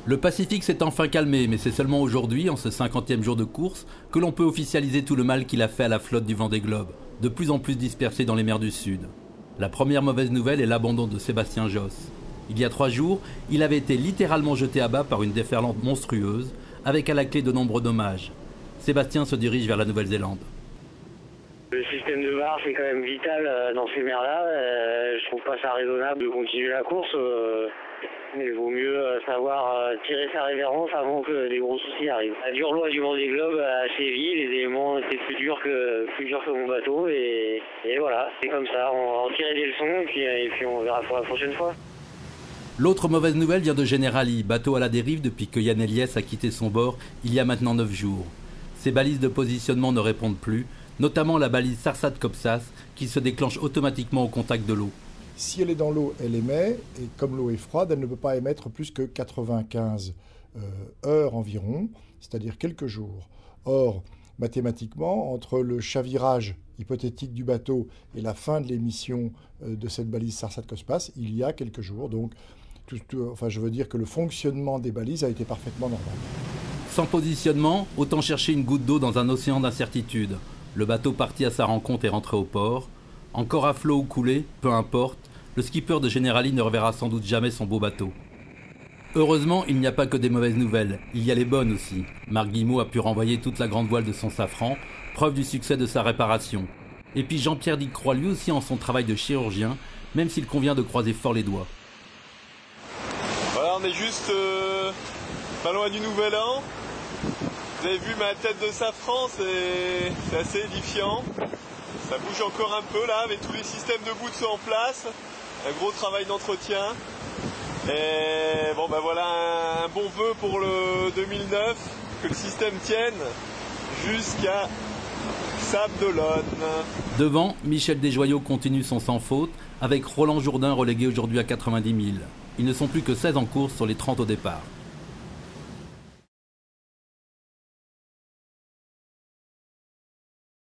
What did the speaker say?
Le Pacifique s'est enfin calmé, mais c'est seulement aujourd'hui, en ce 50e jour de course, que l'on peut officialiser tout le mal qu'il a fait à la flotte du Vendée Globe, de plus en plus dispersée dans les mers du Sud. La première mauvaise nouvelle est l'abandon de Sébastien Josse. Il y a 3 jours, il avait été littéralement jeté à bas par une déferlante monstrueuse, avec à la clé de nombreux dommages. Sébastien se dirige vers la Nouvelle-Zélande. Le système de barre, c'est quand même vital dans ces mers-là. Je trouve pas ça raisonnable de continuer la course. Mais il vaut mieux savoir tirer sa révérence avant que des gros soucis arrivent. La dure loi du Vendée Globe à Séville, les éléments étaient plus durs que mon bateau. Et voilà, c'est comme ça. On va en tirer des leçons et puis on verra pour la prochaine fois. L'autre mauvaise nouvelle vient de Generali, bateau à la dérive depuis que Yann Eliès a quitté son bord il y a maintenant 9 jours. Ses balises de positionnement ne répondent plus, notamment la balise Sarsat-Copsas qui se déclenche automatiquement au contact de l'eau. Si elle est dans l'eau, elle émet, et comme l'eau est froide, elle ne peut pas émettre plus que 95 heures environ, c'est-à-dire quelques jours. Or, mathématiquement, entre le chavirage hypothétique du bateau et la fin de l'émission de cette balise Sarsat-Copsas, il y a quelques jours. Donc, je veux dire que le fonctionnement des balises a été parfaitement normal. Sans positionnement, autant chercher une goutte d'eau dans un océan d'incertitude. Le bateau parti à sa rencontre est rentré au port. Encore à flot ou coulé, peu importe, le skipper de Generali ne reverra sans doute jamais son beau bateau. Heureusement, il n'y a pas que des mauvaises nouvelles, il y a les bonnes aussi. Marc Guillemot a pu renvoyer toute la grande voile de son Safran, preuve du succès de sa réparation. Et puis Jean-Pierre Dick croit lui aussi en son travail de chirurgien, même s'il convient de croiser fort les doigts. Voilà, on est juste pas loin du Nouvel An. Vous avez vu ma tête de Safran, c'est assez édifiant. Ça bouge encore un peu là, avec tous les systèmes de bout sont en place. Un gros travail d'entretien. Et bon ben voilà un bon vœu pour le 2009, que le système tienne jusqu'à Sables-d'Olonne. Devant, Michel Desjoyaux continue son sans faute, avec Roland Jourdain relégué aujourd'hui à 90 000. Ils ne sont plus que 16 en course sur les 30 au départ.